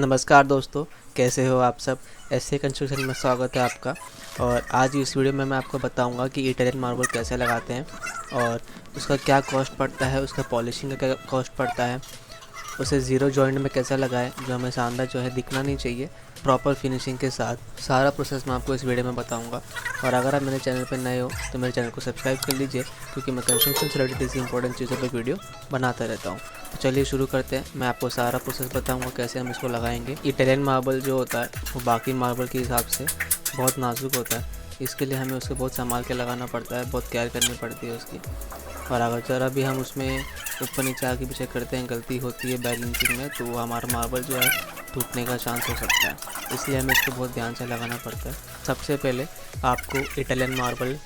नमस्कार दोस्तों, कैसे हो आप सब। ऐसे कंस्ट्रक्शन में स्वागत है आपका। और आज इस वीडियो में मैं आपको बताऊंगा कि इटालियन मार्बल कैसे लगाते हैं और उसका क्या कॉस्ट पड़ता है, उसका पॉलिशिंग का क्या कॉस्ट पड़ता है, उसे ज़ीरो जॉइंट में कैसे लगाएं जो हमें शानदार जो है दिखना नहीं चाहिए, प्रॉपर फिनिशिंग के साथ। सारा प्रोसेस मैं आपको इस वीडियो में बताऊंगा। और अगर आप मेरे चैनल पर नए हो तो मेरे चैनल को सब्सक्राइब कर लीजिए, क्योंकि मैं कंस्ट्रक्शन से रिलेटेड इसी इंपॉर्टेंट चीज़ों पर वीडियो बनाता रहता हूँ। तो चलिए शुरू करते हैं। मैं आपको सारा प्रोसेस बताऊँगा कैसे हम इसको लगाएंगे। इटालियन मार्बल जो होता है वो बाकी मार्बल के हिसाब से बहुत नाजुक होता है, इसके लिए हमें उसको बहुत संभाल के लगाना पड़ता है, बहुत केयर करनी पड़ती है उसकी। और अगर ज़रा भी हम उसमें ऊपर नीचे आगे पीछे करते हैं, गलती होती है बैलेंसिंग में, तो हमारा मार्बल जो है टूटने का चांस हो सकता है। इसलिए हमें इसको बहुत ध्यान से लगाना पड़ता है। सबसे पहले आपको इटालियन मार्बल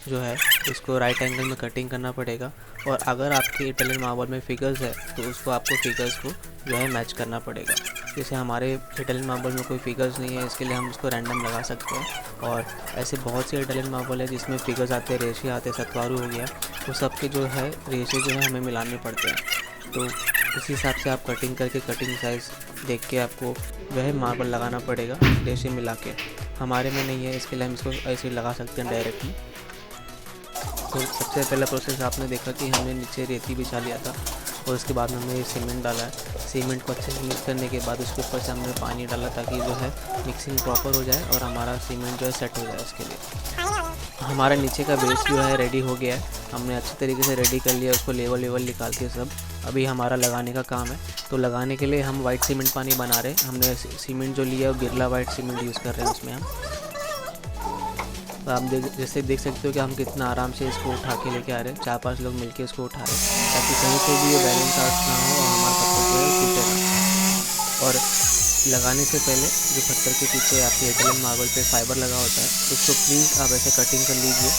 जो है इसको राइट एंगल में कटिंग करना पड़ेगा। और अगर आपके इटालियन मार्बल में फिगर्स है तो उसको आपको फिगर्स को जो है मैच करना पड़ेगा। जैसे हमारे इटालियन मार्बल में कोई फिगर्स नहीं है, इसके लिए हम उसको रैंडम लगा सकते हैं। और ऐसे बहुत से इटालियन मार्बल है जिसमें फिगर्स आते हैं, रेशे आते हैं, सतवारू हो गया, वो सबके जो है रेशे जो है हमें मिलाने पड़ते हैं। तो उसी हिसाब से आप कटिंग करके कटिंग साइज़ देख के आपको वह मार्बल लगाना पड़ेगा रेशे मिला के। हमारे में नहीं है, इसके लिए हम इसको ऐसे लगा सकते हैं डायरेक्टली। तो सबसे पहला प्रोसेस आपने देखा कि हमने नीचे रेती बिछा लिया था और उसके बाद हमने सीमेंट डाला है। सीमेंट को अच्छे से मिक्स करने के बाद उसके ऊपर से हमने पानी डाला ताकि जो है मिक्सिंग प्रॉपर हो जाए और हमारा सीमेंट जो है सेट हो जाए। उसके लिए हमारा नीचे का बेस जो है रेडी हो गया है, हमने अच्छे तरीके से रेडी कर लिया उसको, लेवल निकाल के सब। अभी हमारा लगाने का काम है। तो लगाने के लिए हम वाइट सीमेंट पानी बना रहे हैं। हमने सीमेंट जो लिया है वो बिरला वाइट सीमेंट यूज़ कर रहे हैं उसमें हम। तो आप जैसे देख सकते हो कि हम कितना आराम से इसको उठा के लेके आ रहे हैं। 4-5 लोग मिलके इसको उठा रहे हैं ताकि कहीं से भी ये बैलेंस आउट ना हो और हमारा पत्थर जो है टूटे ना। और लगाने से पहले जो पत्थर के पीछे आपके इटालियन मार्बल पे फाइबर लगा होता है उसको प्लीज़ आप ऐसे कटिंग कर लीजिए।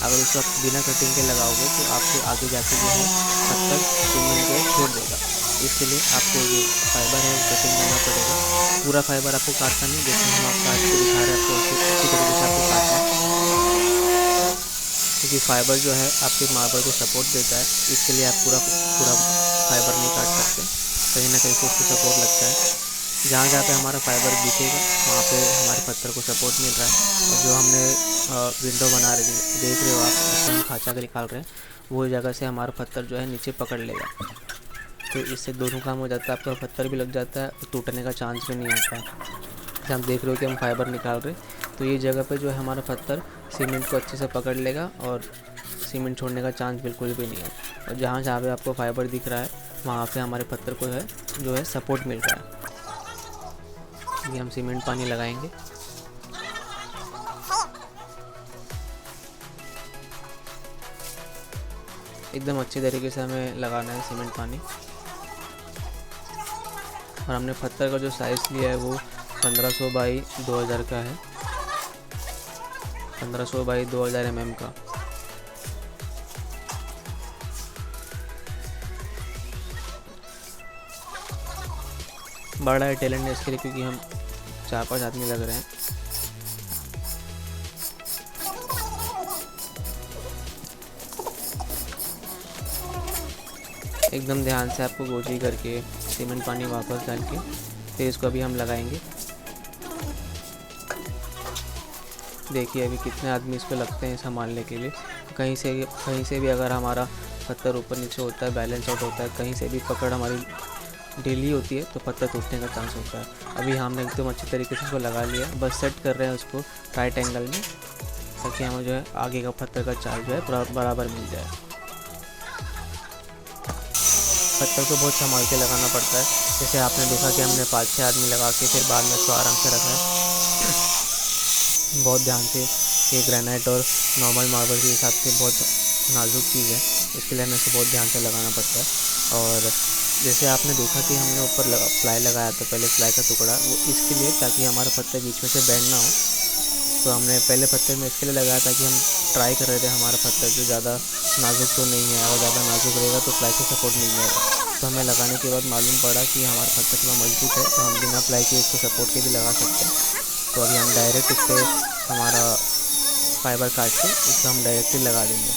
अगर उसको आप बिना कटिंग के लगाओगे तो आपको आगे जाके जो है पत्थर सीमेंट जो है छोड़ देगा। इसके लिए आपको जो फाइबर है वो कटिंग करना पड़ेगा। पूरा फाइबर आपको काटना नहीं, जैसे हम आप काट के दिखा रहे हैं आपको उसी तरीके से आपको काटना है, क्योंकि फाइबर जो है आपके मार्बल को सपोर्ट देता है। इसके लिए आप पूरा फाइबर नहीं काट सकते, कहीं ना कहीं से उसको सपोर्ट लगता है। जहाँ जहाँ पे हमारा फाइबर दिखेगा वहाँ पे हमारे पत्थर को सपोर्ट मिल रहा है। और जो हमने विंडो बना रहे देख रहे हो आप, जिसमें हम खाचा निकाल रहे हैं, वो जगह से हमारा पत्थर जो है नीचे पकड़ लेगा। तो इससे दोनों काम हो जाता है, आपका पत्थर भी लग जाता है और टूटने का चांस भी नहीं आता है। जैसे आप देख रहे हो कि हम फाइबर निकाल रहे हैं, तो ये जगह पे जो है हमारा पत्थर सीमेंट को अच्छे से पकड़ लेगा और सीमेंट छोड़ने का चांस बिल्कुल भी नहीं है। और जहाँ जहाँ पे आपको फाइबर दिख रहा है वहाँ पे हमारे पत्थर को जो है सपोर्ट मिल रहा है। ये हम सीमेंट पानी लगाएंगे। एकदम अच्छे तरीके से हमें लगाना है सीमेंट पानी। और हमने पत्थर का जो साइज़ लिया है वो 1500 बाई 2000 का है, 1500 बाई 2000 mm का। बड़ा है टैलेंट है इसके लिए, क्योंकि हम 4-5 आदमी लग रहे हैं। एकदम ध्यान से आपको गोजी करके सीमेंट पानी वापस डाल के फिर इसको अभी हम लगाएंगे। देखिए अभी कितने आदमी इस पर लगते हैं संभालने के लिए। कहीं से भी अगर हमारा पत्थर ऊपर नीचे होता है, बैलेंस आउट होता है, कहीं से भी पकड़ हमारी ढीली होती है तो पत्थर टूटने का चांस होता है। अभी हमने एकदम अच्छी तरीके से उसको लगा लिया, बस सेट कर रहे हैं उसको राइट एंगल में, ताकि हमें जो है आगे का पत्थर का चाल जो है बराबर मिल जाए। पत्थर को बहुत संभाल के लगाना पड़ता है। जैसे आपने देखा कि हमने 5-6 आदमी लगा के फिर बाद में उसको आराम से रखा है। बहुत ध्यान से, ये ग्रेनाइट और नॉर्मल मार्बल के हिसाब से बहुत नाजुक चीज़ है, इसके लिए हमें इसे बहुत ध्यान से लगाना पड़ता है। और जैसे आपने देखा कि हमने ऊपर प्लाई लगाया था, पहले प्लाई का टुकड़ा, वो इसके लिए ताकि हमारा पत्थर बीच में से बेंड ना हो। तो हमने पहले पत्थर में इसके लिए लगाया ताकि हम ट्राई कर रहे थे हमारा पत्थर जो ज़्यादा नाजुक तो नहीं है, अगर ज़्यादा नाजुक रहेगा तो प्लाई से सपोर्ट मिल जाएगा। तो हमें लगाने के बाद मालूम पड़ा कि हमारा पत्थर थोड़ा मजबूत है, तो हम बिना प्लाई के इसको सपोर्ट के भी लगा सकते हैं। तो अभी हम डायरेक्ट इस पर हमारा फाइबर काट के इसको हम डायरेक्टली लगा देंगे।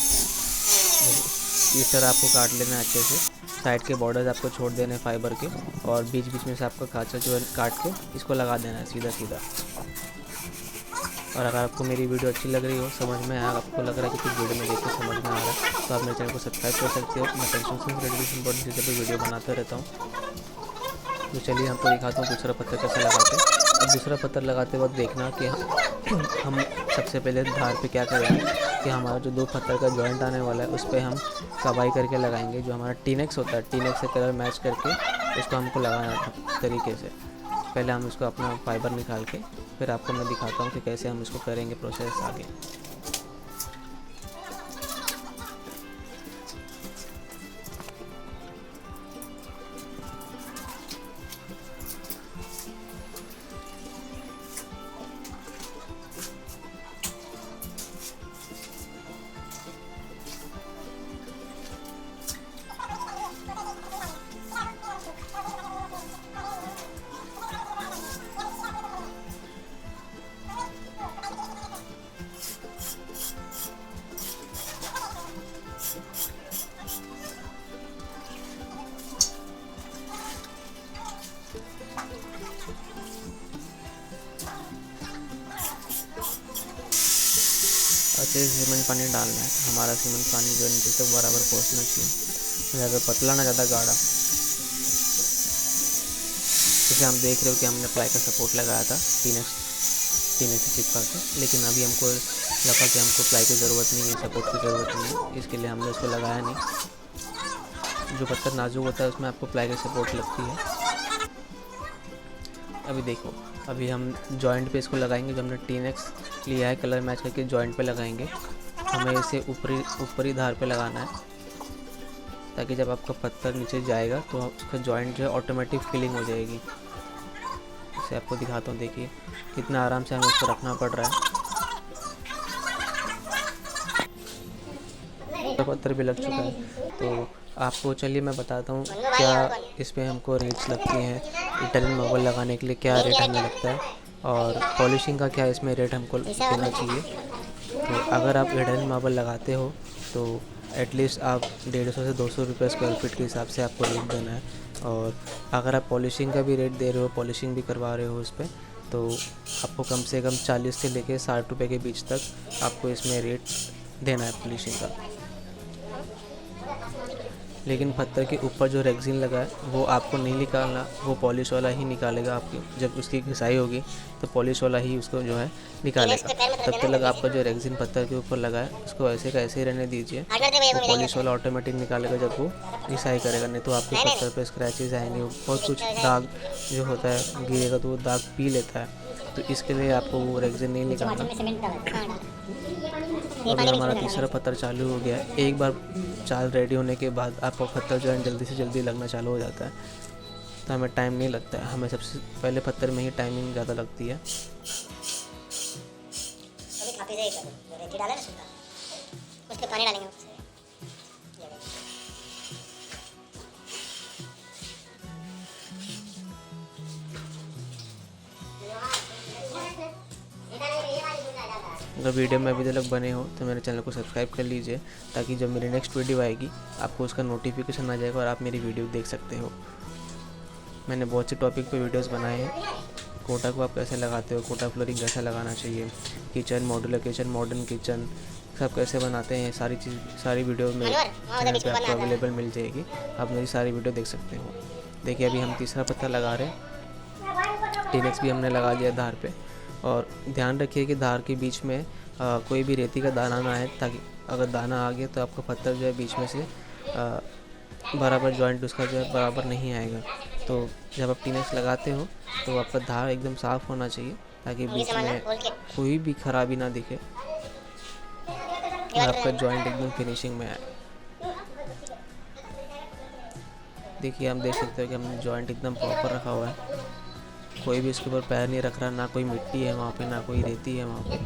इस तरह आपको काट लेना है अच्छे से, साइड के बॉर्डर्स आपको छोड़ देने हैं फाइबर के, और बीच बीच में से आपको कांचा जो है काट के इसको लगा देना है सीधा सीधा। और अगर आपको मेरी वीडियो अच्छी लग रही हो, समझ में आया, आपको लग रहा है कि कुछ वीडियो में देख के समझ में आ रहा है, तो आप मेरे चैनल को सब्सक्राइब कर सकते हो। मैं कंस्ट्रक्शन रिलेटेड इंपॉर्टेंट चीज़ों पर वीडियो बनाता रहता हूँ। तो चलिए आपको दिखाता हूँ दूसरा पत्थर कैसे लगाते हैं। अब दूसरा पत्थर लगाते वक्त देखना कि हम सबसे पहले धार पे क्या करेंगे कि हमारा जो 2 पत्थर का जॉइंट आने वाला है उस पर हम कबाई करके लगाएंगे। जो हमारा टीनेक्स होता है, टीनेक्स से कलर मैच करके उसको हमको लगाना तरीके से। पहले हम उसको अपना फाइबर निकाल के फिर आपको मैं दिखाता हूँ कि कैसे हम इसको करेंगे प्रोसेस आगे। अच्छे से सीमेंट पानी डालना है। हमारा सीमेंट पानी जो नीचे तक बराबर पहुंचना चाहिए, ज़्यादा पतला ना ज़्यादा गाढ़ा। जैसे हम देख रहे हो कि हमने प्लाई का सपोर्ट लगाया था टीनेक्स से चिपका के, लेकिन अभी हमको लगा कि हमको प्लाई की ज़रूरत नहीं है, सपोर्ट की ज़रूरत नहीं है, इसके लिए हमने उसको लगाया नहीं। जो पत्थर नाजुक होता है उसमें आपको प्लाई की सपोर्ट लगती है। अभी देखो, अभी हम जॉइंट पे इसको लगाएंगे। जो हमने टीनेक्स लिया है कलर मैच करके जॉइंट पे लगाएंगे। हमें इसे ऊपरी धार पे लगाना है, ताकि जब आपका पत्थर नीचे जाएगा तो उसका जॉइंट जो है ऑटोमेटिक फिलिंग हो जाएगी। इसे आपको दिखाता हूँ, देखिए कितना आराम से हमें उसको रखना पड़ रहा है। पत्थर भी लग चुका है, तो आपको चलिए मैं बताता हूँ क्या इस पर हमको रेट्स लगती हैं। इटालियन मार्बल लगाने के लिए क्या रेट हमें लगता है, और पॉलिशिंग का क्या इसमें रेट हमको देना चाहिए। तो अगर आप इटालियन मार्बल लगाते हो तो एटलीस्ट आप 150 से 200 रुपये स्क्वायर फीट के हिसाब से आपको रेट देना है। और अगर आप पॉलिशिंग का भी रेट दे रहे हो, पॉलिशिंग भी करवा रहे हो उस पर, तो आपको कम से कम 40 से लेके 60 रुपये के बीच तक आपको इसमें रेट देना है पॉलिशिंग का। लेकिन पत्थर के ऊपर जो रेक्सिन लगा है वो आपको नहीं निकालना, वो पॉलिश वाला ही निकालेगा। आपकी जब उसकी घिसाई होगी तो पॉलिश वाला ही उसको जो है निकालेगा। तब तक आपका जो रेक्सिन पत्थर के ऊपर लगा है उसको ऐसे का ऐसे ही रहने दीजिए, वो पॉलिश वाला ऑटोमेटिक निकालेगा जब वो घिसाई करेगा। नहीं तो आपके पत्थर पे स्क्रैचेस आएंगे, बहुत कुछ दाग जो होता है गिरेगा तो वो दाग पी लेता है। तो इसके लिए आपको वो रेक्सिन नहीं निकालना। अभी हमारा तीसरा पत्थर चालू हो गया है। एक बार चाल रेडी होने के बाद आपका पत्थर जो है जल्दी से जल्दी लगना चालू हो जाता है, तो हमें टाइम नहीं लगता है। हमें सबसे पहले पत्थर में ही टाइमिंग ज़्यादा लगती है। उसके पानी डालेंगे। अगर वीडियो में अभी तक बने हो तो मेरे चैनल को सब्सक्राइब कर लीजिए, ताकि जब मेरी नेक्स्ट वीडियो आएगी आपको उसका नोटिफिकेशन आ जाएगा और आप मेरी वीडियो देख सकते हो। मैंने बहुत से टॉपिक पे वीडियोस बनाए हैं। कोटा को आप कैसे लगाते हो, कोटा फ्लोरिंग कैसे लगाना चाहिए, kitchen modular kitchen, modern kitchen सब कैसे बनाते हैं, सारी वीडियो मेरे चैनल पे आपको अवेलेबल मिल जाएगी। आप मेरी सारी वीडियो देख सकते हो। देखिए अभी हम तीसरा पत्थर लगा रहे हैं। टीनेक्स भी हमने लगा दिया धार पे, और ध्यान रखिए कि धार के बीच में कोई भी रेती का दाना ना आए, ताकि अगर दाना आ गया तो आपका पत्थर जो है बीच में से बराबर जॉइंट उसका जो है बराबर नहीं आएगा। तो जब आप टीनेक्स लगाते हो तो आपका धार एकदम साफ़ होना चाहिए, ताकि बीच में कोई भी खराबी ना दिखे और आपका जॉइंट एकदम फिनिशिंग में आए। देखिए हम देख सकते हो कि हमने जॉइंट एकदम प्रॉपर रखा हुआ है। कोई भी इसके ऊपर पैर नहीं रख रहा, ना कोई मिट्टी है वहाँ पे, ना कोई रेती है वहाँ पे।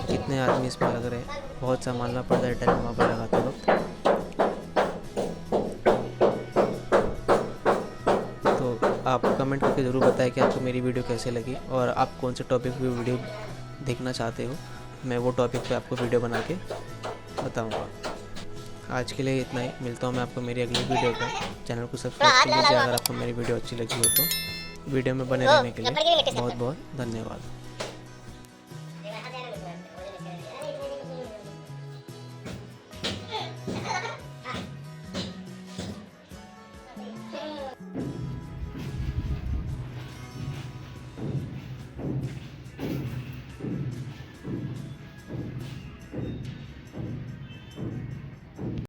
कितने आदमी इसमें लग रहे हैं, बहुत संभालना पड़ता है टाइम वहाँ पर लगाते वक्त। तो आप कमेंट करके ज़रूर बताएं कि आपको मेरी वीडियो कैसे लगी और आप कौन से टॉपिक पे वीडियो देखना चाहते हो। मैं वो टॉपिक पे आपको वीडियो बना के बताऊँगा। आज के लिए इतना ही, मिलता हूँ मैं आपको मेरी अगली वीडियो पे। चैनल को सब्सक्राइब कर लीजिए अगर आपको मेरी वीडियो अच्छी लगी हो तो। वीडियो में बने रहने के लिए बहुत बहुत धन्यवाद।